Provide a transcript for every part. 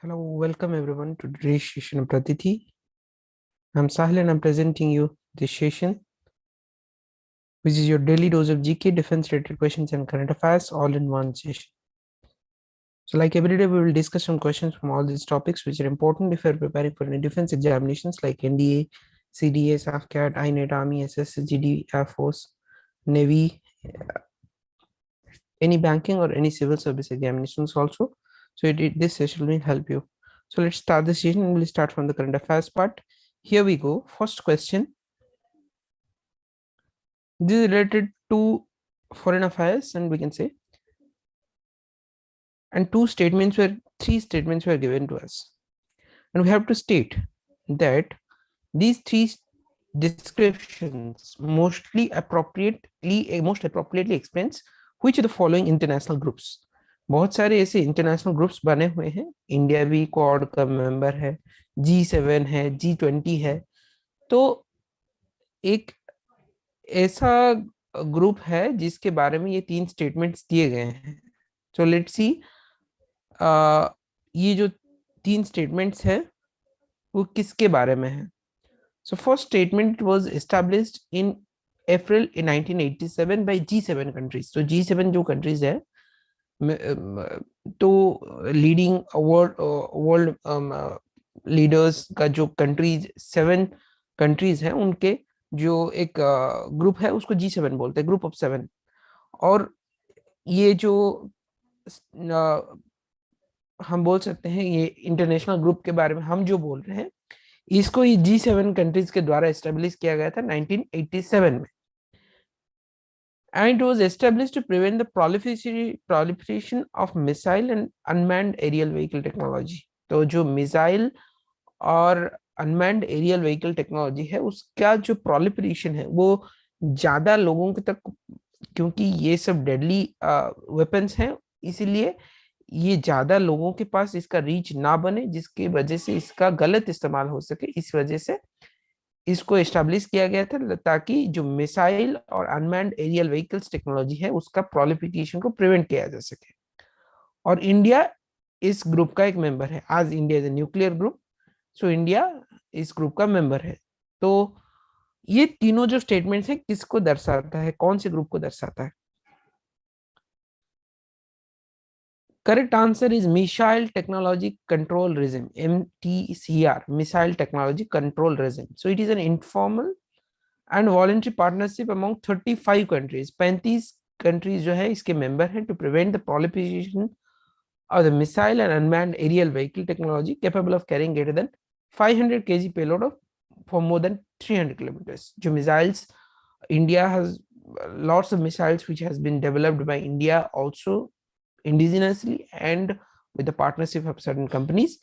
Hello, welcome everyone to today's session of Pratitih. I'm Sahil and I'm presenting you this session, which is your daily dose of GK, defense-related questions and current affairs all in one session. So like every day, we will discuss some questions from all these topics, which are important if you're preparing for any defense examinations like NDA, CDS, AFCAT, INET, Army, SSGD, Air Force, Navy, any banking or any civil service examinations also. So this session will help you. So let's start the session and we'll start from the current affairs part. Here we go. First question. This is related to foreign affairs, and we can say, and three statements were given to us, and we have to state that these three descriptions most appropriately explains which of the following international groups. बहुत सारे ऐसे international groups बने हुए हैं. India भी quad का member है, G7 है, G20 है. तो एक ऐसा ग्रुप है जिसके बारे में ये तीन स्टेटमेंट्स दिए गए हैं. सो लेट्स सी ये जो तीन स्टेटमेंट्स है वो किसके बारे में है. So first statement was established in April 1987 by G7 countries. तो G7 जो कंट्रीज है, तो लीडिंग वर्ल्ड लीडर्स का जो कंट्रीज 7 कंट्रीज हैं, उनके जो एक ग्रुप है उसको G7 बोलते हैं, ग्रुप ऑफ 7. और ये जो हम बोल सकते हैं, ये इंटरनेशनल ग्रुप के बारे में हम जो बोल रहे हैं, इसको ये G7 कंट्रीज के द्वारा एस्टेब्लिश किया गया था 1987 में. And it was established to prevent the proliferation of missile and unmanned aerial vehicle technology. तो जो मिसाइल और अनमैन्ड एरियल व्हीकल टेक्नोलॉजी है, उसका जो प्रोलिफरेशन है वो ज्यादा लोगों के तक, क्योंकि ये सब डेडली वेपन्स हैं, इसीलिए ये ज्यादा लोगों के पास इसका रीच ना बने, जिसकी वजह से इसका गलत इस्तेमाल हो सके. इस वजह से इसको एस्टैब्लिश किया गया था ताकि जो मिसाइल और अनमैन्ड एरियल व्हीकल्स टेक्नोलॉजी है उसका प्रोलिफिकेशन को प्रिवेंट किया जा सके. और इंडिया इस ग्रुप का एक मेंबर है. आज India is a nuclear group, so India इस ग्रुप का मेंबर है. तो ये तीनों जो स्टेटमेंट्स हैं किसको दर्शाता है, कौन से ग्रुप को दर्शाता है? Correct answer is Missile Technology Control Regime, MTCR, Missile Technology Control Regime. So it is an informal and voluntary partnership among 35 countries. 35 countries जो है इसके member हैं to prevent the proliferation of the missile and unmanned aerial vehicle technology capable of carrying greater than 500 kg payload for more than 300 kilometers. जो missiles, India has lots of missiles which has been developed by India also indigenously and with the partnership of certain companies,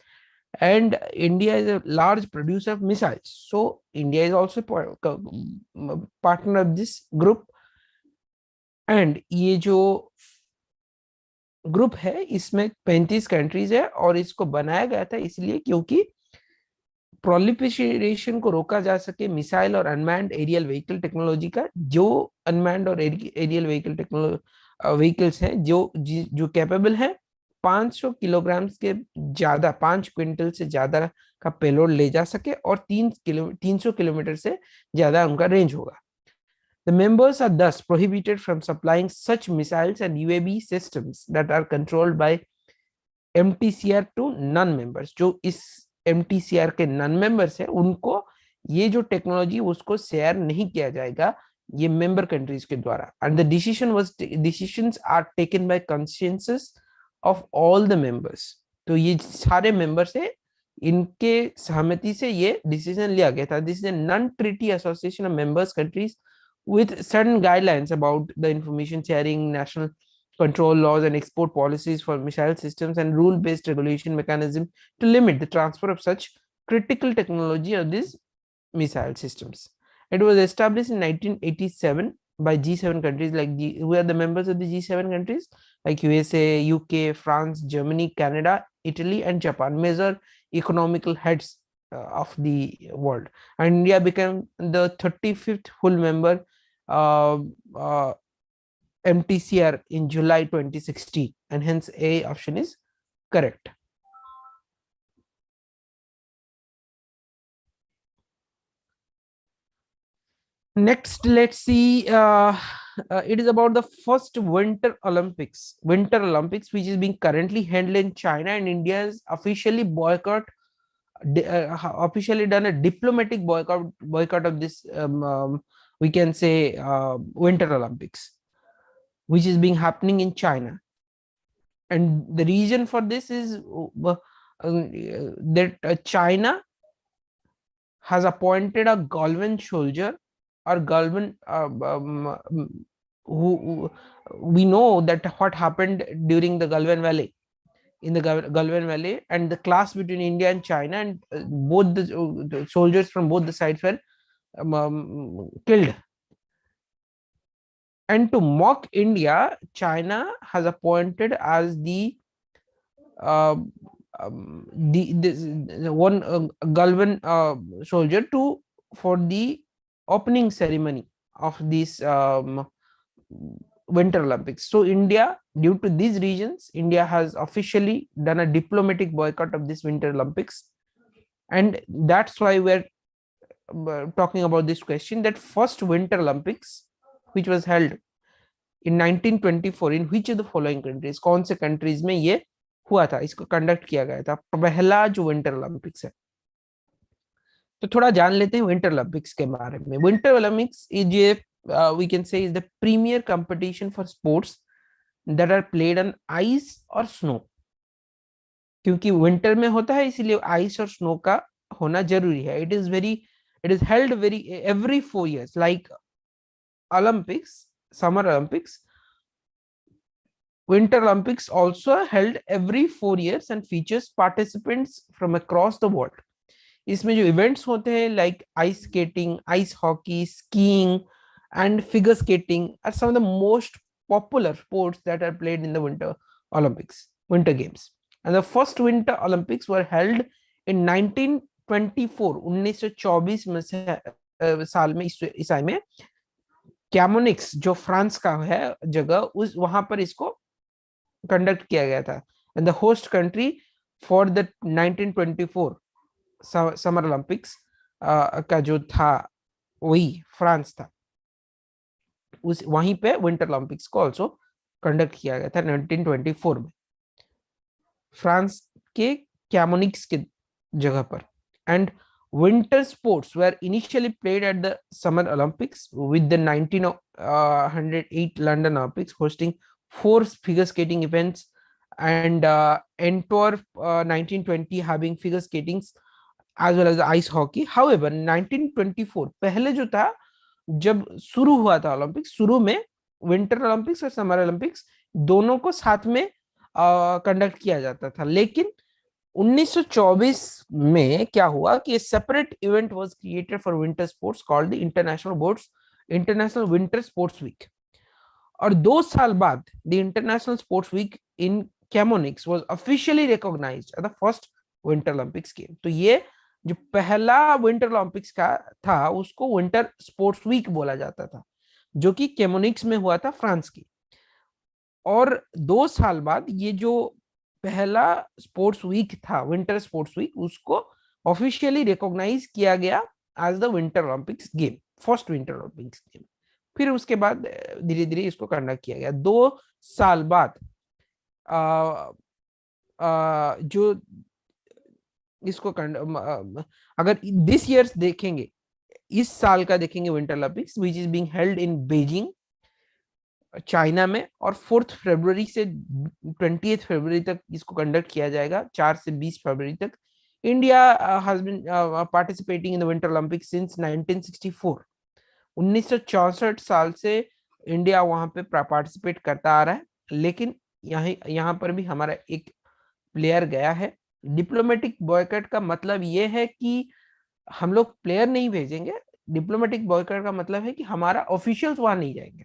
and India is a large producer of missiles, so India is also partner of this group. and ये जो group है इसमें 35 countries है, और इसको बनाया गया था इसलिए क्योंकि प्रोलिफरेशन को रोका जा सके मिसाइल और अनमैन्ड एरियल व्हीकल टेक्नोलॉजी का. जो अनमैन्ड और एरियल व्हीकल व्हीकल्स हैं जो कैपेबल हैं 500 किलोग्राम के ज्यादा, 5 क्विंटल से ज्यादा का पेलोड ले जा सके, और 300 किलोमीटर से ज्यादा उनका रेंज होगा. The members are thus prohibited from supplying such missiles and UAV systems that are controlled by MTCR to non-members. जो इस MTCR के non-members है, उनको ये जो टेक्नोलॉजी उसको शेयर नहीं किया जाएगा ये मेंबर कंट्रीज के द्वारा. And the decisions are taken by consensus of all the members. तो ये सारे मेंबर्स है, इनके सहमति से ये डिसीजन लिया गया था. This is a non-treaty association of members countries with certain guidelines about the information sharing, national control laws, and export policies for missile systems, and rule-based regulation mechanism to limit the transfer of such critical technology of these missile systems. It was established in 1987 by G7 countries, like who are the members of the G7 countries, like USA, UK, France, Germany, Canada, Italy, and Japan, major economical heads of the world. And India became the 35th full member MTCR in July 2016, and hence A option is correct. Next, let's see. It is about the first Winter Olympics. Winter Olympics, which is being currently held in China, and India has officially officially done a diplomatic boycott of this. We can say Winter Olympics, which is being happening in China, and the reason for this is that China has appointed a government soldier or government who we know that what happened during the Galvan Valley, in the Galvan Valley, and the clash between India and China, and both the soldiers from both the sides were killed. And to mock India, China has appointed as uh, the one Galvan soldier to for the opening ceremony of this Winter Olympics. So India, due to these reasons, India has officially done a diplomatic boycott of this Winter Olympics, and that's why we're talking about this question, that first Winter Olympics, which was held in 1924, in which of the following countries, कौन से countries में ये हुआ था, इसको conduct किया गया था, पहला जो विंटर ओलंपिक्स है. तो थोड़ा जान लेते हैं विंटर ओलंपिक्स के बारे में. विंटर ओलंपिक्स इज ये we can say is the premier competition for sports that are played on ice or snow. क्योंकि विंटर में होता है इसीलिए आइस और स्नो का होना जरूरी है. It is held very every 4 years, like Olympics, Summer Olympics. Winter Olympics also held every 4 years and features participants from across the world. इसमें जो इवेंट्स होते हैं like ice skating, ice hockey, skiing and figure skating are some of the most popular sports that are played in the winter games. And the first winter Olympics were held in 1924, 1924 में साल में, ईसाई में, कैमोनिक्स जो France का है जगह, उस वहां पर इसको कंडक्ट किया गया था. And the host country for the 1924 summer Olympics का जो था वही फ्रांस था. उस वहीं पे विंटर ओलंपिक्स को ऑल्सो कंडक्ट किया गया था 1924 में, फ्रांस के कैमोनिक्स के जगह पर. And winter sports were initially played at the Summer Olympics, with the 1908 London Olympics hosting 4 figure skating events, and Antwerp 1920 having figure skating as well as the ice hockey. However, 1924 पहले जो था, जब शुरू हुआ था ओलंपिक्स, शुरू में winter Olympics और समर ओलंपिक्स दोनों को साथ में कंडक्ट किया जाता था. लेकिन 1924 में क्या हुआ कि separate event was created for winter sports called the international winter sports week. और 2 साल बाद the international sports week in Chamonix was officially recognised as the first winter Olympics game. तो ये जो पहला विंटर ओलंपिक्स का था उसको विंटर स्पोर्ट्स वीक बोला जाता था, जो कि कैमोनिक्स में हुआ था, फ्रांस की. और 2 साल बाद ये जो पहला स्पोर्ट्स वीक था, विंटर स्पोर्ट्स वीक, उसको ऑफिशियली रिकॉग्नाइज किया गया as the winter Olympics game, first winter Olympics game. फिर उसके बाद धीरे धीरे इसको कंडक्ट किया गया. 2 साल बाद जो इसको अगर दिस ईयर्स देखेंगे, इस साल का देखेंगे winter Olympics, which is being held in Beijing China में, और 4 फरवरी से 20 फरवरी तक इसको कंडक्ट किया जाएगा, 4 से 20 फरवरी तक. India has been participating in the winter Olympics since 1964. 1964 साल से इंडिया वहां पे पार्टिसिपेट करता आ रहा है. लेकिन यहाँ पर भी हमारा एक प्लेयर गया है. डिप्लोमेटिक बॉयकॉट का मतलब ये है कि हम लोग प्लेयर नहीं भेजेंगे. डिप्लोमेटिक बॉयकॉट का मतलब है कि हमारा ऑफिशियल्स वहां नहीं जाएंगे,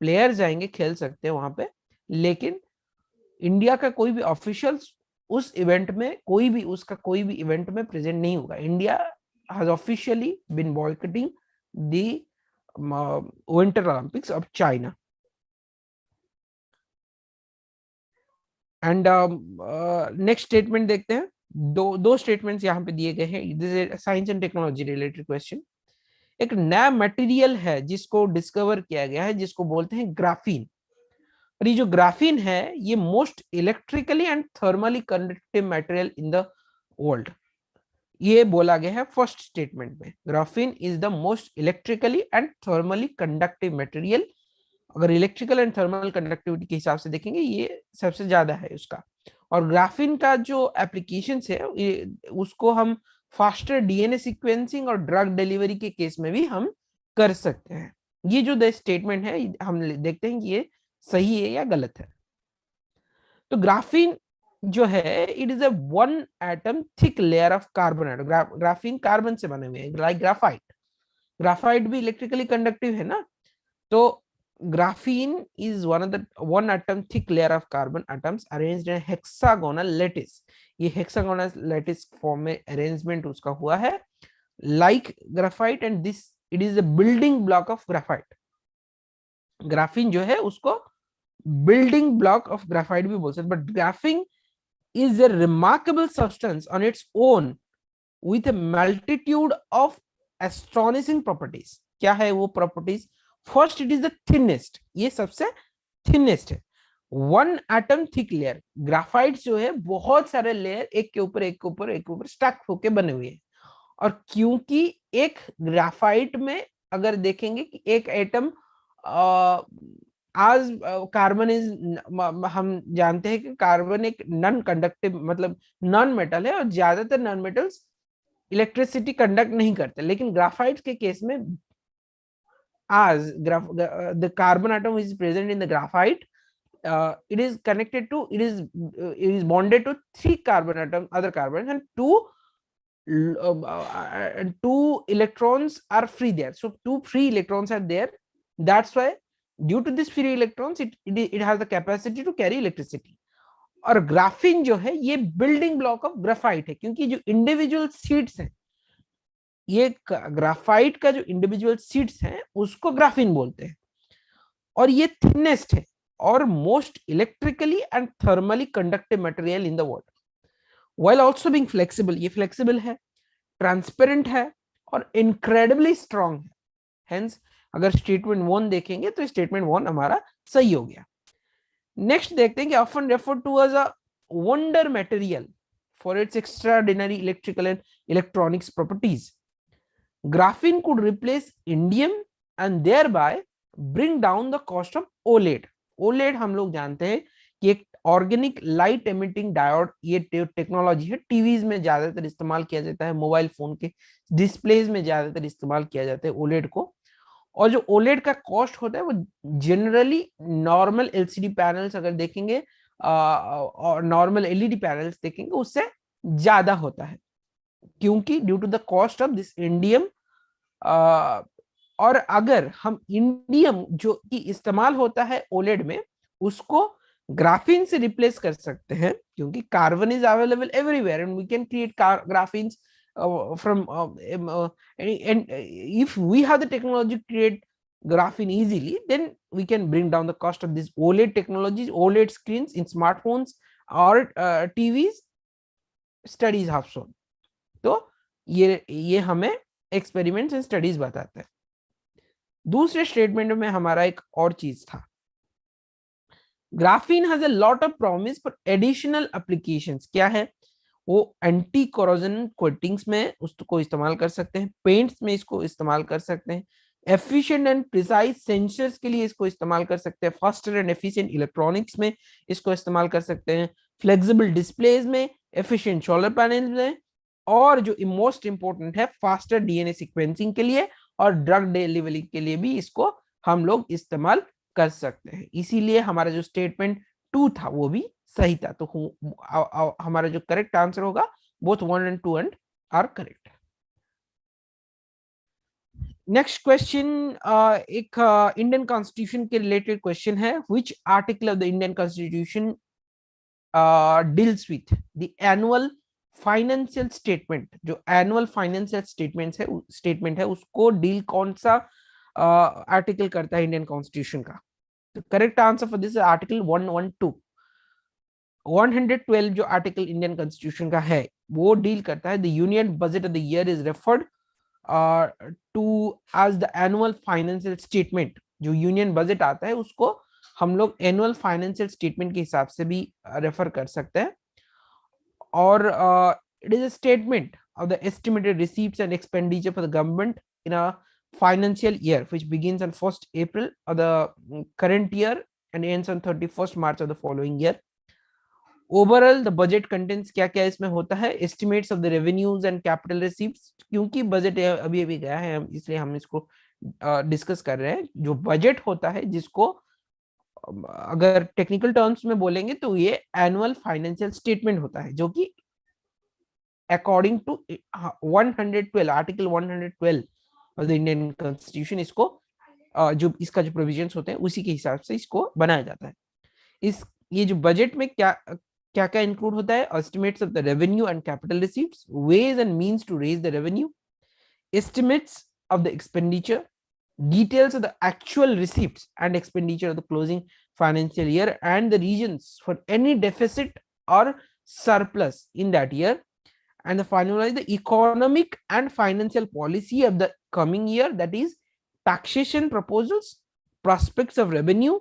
प्लेयर जाएंगे, खेल सकते हैं वहां पे, लेकिन इंडिया का कोई भी ऑफिशियल्स उस इवेंट में, उसका कोई भी इवेंट में प्रेजेंट नहीं होगा. India has officially been boycotting the winter Olympics of China. And next statement देखते हैं. दो स्टेटमेंट्स यहाँ पे दिए गए हैं. This is science and technology related question. एक नया मटेरियल है जिसको डिस्कवर किया गया है, जिसको बोलते हैं ग्राफीन। और ये जो ग्राफीन है ये most electrically and thermally conductive material in the world, ये बोला गया है फर्स्ट स्टेटमेंट में। Graphene is the most electrically and thermally conductive material. अगर इलेक्ट्रिकल एंड थर्मल कंडक्टिविटी के हिसाब से देखेंगे ये सबसे ज्यादा है उसका। और ग्राफीन का जो एप्लीकेशन है उसको हम फास्टर डीएनए सीक्वेंसिंग और ड्रग डिलीवरी के केस में भी हम कर सकते हैं। ये जो द स्टेटमेंट है हम देखते हैं कि ये सही है या गलत है। तो ग्राफीन जो है it is a one atom thick layer of carbon atom. Graphene carbon से बने हुए हैं, लाइक ग्राफाइट। ग्राफाइट भी इलेक्ट्रिकली कंडक्टिव है ना। तो graphene is one atom thick layer of carbon atoms arranged in a hexagonal lattice। ये hexagonal lattice form में arrangement उसका हुआ है like graphite, and this it is the building block of graphite। graphene जो है उसको building block of graphite भी बोल सकते, but graphene is a remarkable substance on its own with a multitude of astonishing properties। क्या है वो properties? First it is the thinnest, ये सबसे थिनेस्ट है। One atom thick layer, graphite जो है बहुत सारे लेयर एक के ऊपर एक के ऊपर एक के ऊपर स्टक होके बने हुए हैं। और क्योंकि एक ग्राफाइट में अगर देखेंगे कि एक एटम आज कार्बन इज, हम जानते हैं कि कार्बन एक नॉन कंडक्टिव मतलब नॉन मेटल है, और ज्यादातर नॉन मेटल्स इलेक्ट्रिसिटी कंडक्ट नहीं करते, लेकिन ग्राफाइट के केस में as the carbon atom is present in the graphite, it is connected to it is bonded to three carbon atom other carbons, and two electrons are free there, so two free electrons are there, that's why due to this free electrons it has the capacity to carry electricity। और graphene जो है ये building block of graphite है, क्योंकि जो individual seeds हैं, ये graphite का जो इंडिविजुअल सीड्स हैं उसको ग्राफीन बोलते हैं। और ये थिनेस्ट है और most electrically and thermally conductive material in the world, while also being flexible. ये फ्लेक्सिबल है, ट्रांसपेरेंट है और इनक्रेडिबली स्ट्रॉन्ग है। हेंस अगर स्टेटमेंट 1 देखेंगे तो स्टेटमेंट 1 हमारा सही हो गया। नेक्स्ट देखते हैं कि often referred to as a wonder material for its extraordinary electrical and electronics properties. Graphene could replace indium and thereby bring down the cost of OLED। OLED हम लोग जानते हैं कि एक ऑर्गेनिक लाइट एमिटिंग डायोड, ये technology है, TVs में ज्यादातर इस्तेमाल किया जाता है, मोबाइल फोन के डिस्प्लेज में ज्यादातर इस्तेमाल किया जाता है OLED को। और जो OLED का कॉस्ट होता है वो जनरली नॉर्मल एलसीडी पैनल्स अगर देखेंगे और नॉर्मल एलईडी पैनल्स देखेंगे उससे ज्यादा होता है, क्योंकि due to the cost of this indium. और अगर हम इंडियम जो कि इस्तेमाल होता है ओलेड में उसको ग्राफीन से रिप्लेस कर सकते हैं, क्योंकि carbon is available everywhere and we can create graphenes from and if we have the technology to create graphene easily, then we can bring down the cost of these OLED technologies, OLED screens in smartphones or TVs, studies have shown। तो ये हमें experiments and studies बताते हैं। दूसरे statement में हमारा एक और चीज था, graphene has a lot of promise for additional applications. क्या है वो? एंटी कोरोजन कोटिंग्स में उसको इस्तेमाल कर सकते हैं, पेंट्स में इसको इस्तेमाल कर सकते हैं, एफिशिएंट एंड प्रिसाइज सेंसर्स के लिए इसको इस्तेमाल कर सकते हैं, फास्टर एंड एफिशिएंट इलेक्ट्रॉनिक्स में इसको इस्तेमाल कर सकते हैं, फ्लेक्सिबल डिस्प्लेज में, एफिशिएंट सोलर पैनल में, और जो मोस्ट इंपॉर्टेंट है फास्टर डीएनए सीक्वेंसिंग के लिए और ड्रग डिलीवरी के लिए भी इसको हम लोग इस्तेमाल कर सकते हैं। इसीलिए हमारा जो स्टेटमेंट 2 था वो भी सही था। तो हमारा जो करेक्ट आंसर होगा both 1 and 2 are correct. Next question एक इंडियन कॉन्स्टिट्यूशन के रिलेटेड क्वेश्चन है, which article of the Indian constitution deals with the annual financial statement. जो एनुअल फाइनेंशियल स्टेटमेंट है उसको डील कौन सा आर्टिकल करता है इंडियन कॉन्स्टिट्यूशन का? तो correct answer for this article 112। 112 जो आर्टिकल इंडियन कॉन्स्टिट्यूशन का है वो डील करता है the union budget of the year is referred to as the annual financial statement. जो यूनियन बजट आता है उसको हम लोग एनुअल फाइनेंशियल स्टेटमेंट के हिसाब से भी रेफर कर सकते हैं। और it is a statement of the estimated receipts and expenditure for the government in a financial year which begins on 1st April of the current year and ends on 31st March of the following year. Overall the budget contents क्या क्या इसमें होता है, estimates of the revenues and capital receipts, क्योंकि budget अभी अभी गया है इसलिए हम इसको डिस्कस कर रहे हैं। जो बजट होता है जिसको अगर टेक्निकल टर्म्स में बोलेंगे तो ये एनुअल फाइनेंशियल स्टेटमेंट होता है, जो कि according to 112 article 112 of the Indian constitution इसको जो इसका जो प्रोविजंस होते हैं उसी के हिसाब से इसको बनाया जाता है। इस ये जो बजट में क्या क्या क्या इंक्लूड होता है, estimates of the revenue and capital receipts, ways and means to raise the revenue, estimates of the expenditure, details of the actual receipts and expenditure of the closing financial year and the reasons for any deficit or surplus in that year, and the finalize the economic and financial policy of the coming year, that is taxation proposals, prospects of revenue,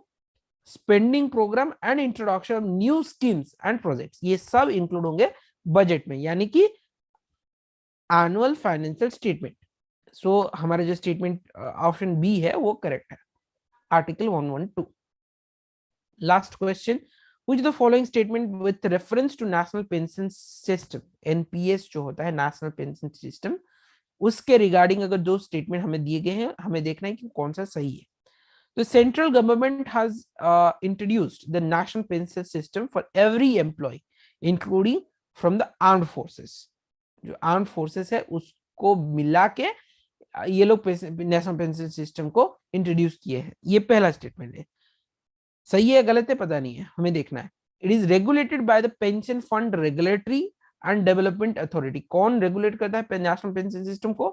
spending program and introduction of new schemes and projects। ये सब include होंगे budget में, यानी कि annual financial statement. सो हमारा जो statement option B है वो करेक्ट है, article 112। Last question, which of the following statement with reference to national pension system, NPS जो होता है नेशनल पेंशन सिस्टम, उसके रिगार्डिंग अगर दो स्टेटमेंट हमें दिए गए हैं, हमें देखना है कि कौन सा सही है। तो central government has introduced the national pension system for every employee including from the armed forces. जो आर्म्ड फोर्सेस है उसको मिला के ये लोग नेशनल पेंशन सिस्टम को इंट्रोड्यूस किए हैं। ये पहला स्टेटमेंट है, सही है गलत है पता नहीं है, हमें देखना है। It is regulated by the pension fund regulatory and development authority. कौन रेगुलेट करता है नेशनल पेंशन सिस्टम को?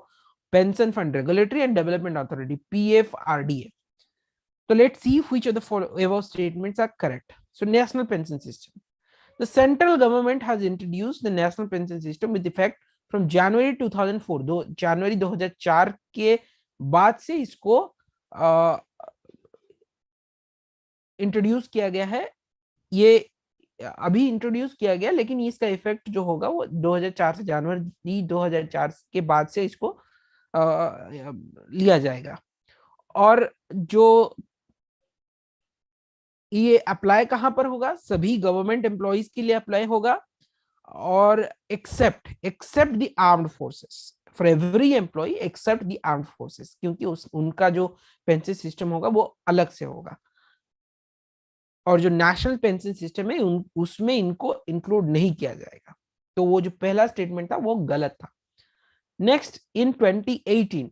Pension fund regulatory and development authority, PFRDA. So let's see which of the above statements are correct. So national pension system. The central government has introduced the national pension system with effect from January 2004. जनवरी 2004 के बाद से इसको introduce किया गया है। ये अभी introduce किया गया, लेकिन इसका इफेक्ट जो होगा वो 2004 से जनवरी 2004 के बाद से इसको लिया जाएगा। और जो ये अप्लाई कहां पर होगा? सभी गवर्नमेंट एम्प्लॉइज के लिए अप्लाई होगा, और except the armed forces, for every employee except the armed forces, क्योंकि उनका जो पेंशन सिस्टम होगा वो अलग से होगा, और जो नेशनल पेंशन सिस्टम है उसमें इनको इंक्लूड नहीं किया जाएगा। तो वो जो पहला स्टेटमेंट था वो गलत था। Next, in 2018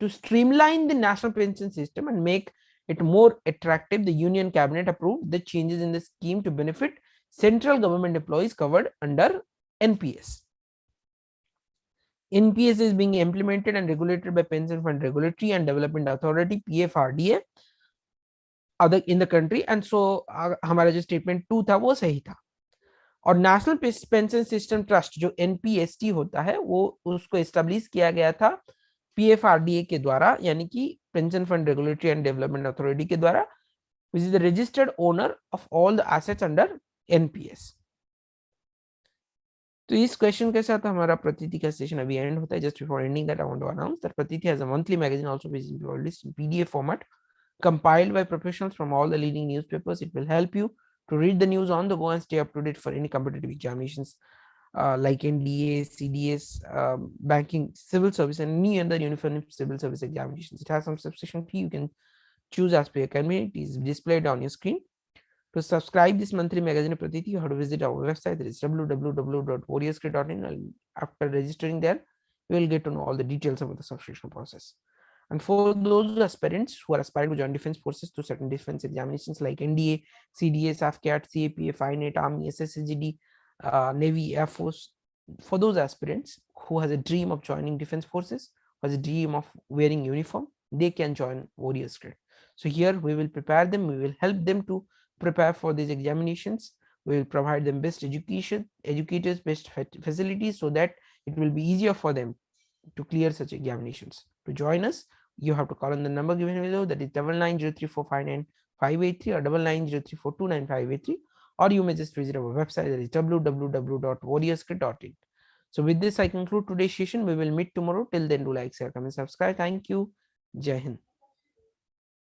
to streamline the national pension system and make it more attractive, the union cabinet approved the changes in the scheme to benefit central government employees covered under nps. nps is being implemented and regulated by pension fund regulatory and development authority, pfrda, other in the country, and so हमारा जो statement 2 था वो सही था। और national pension system trust जो NPST होता है वो उसको एस्टेब्लिश किया गया था पीएफआरडीए के द्वारा, यानी कि pension fund regulatory and development authority के द्वारा, which is the registered owner of all the assets under NPS. तो इस क्वेश्चन के साथ हमारा प्रतिथि का सेशन अभी एंड होता है। Just before ending that I want to announce that Pratitih has a monthly magazine also which is published in PDF format, compiled by professionals from all the leading newspapers. It will help you to read the news on the go and stay up to date for any competitive examinations like NDA, CDS, banking, civil service, and any other uniform civil service examinations. It has some subscription fee. You can choose as per your convenience. It is displayed on your screen. To subscribe this monthly magazine of Pratitih, you have to visit our website. That is www.warriorscrit.in. And after registering there, you will get to know all the details about the subscription process. And for those aspirants who are aspiring to join defense forces to certain defense examinations like NDA, CDS, AFCAT, CAPF, INET, Army, SSCGD, Navy, Air Force, for those aspirants who has a dream of joining defense forces, who has a dream of wearing uniform, they can join Warriors Grid. So here we will prepare them, we will help them to prepare for these examinations. We will provide them best education, educators, best facilities, so that it will be easier for them to clear such examinations. To join us, you have to call on the number given below, that is 9903459583 or 9903429583, or you may just visit our website, that is www.warriorscrit.in. So with this, I conclude today's session. We will meet tomorrow. Till then, do like, share, comment, subscribe. Thank you. Jai Hind.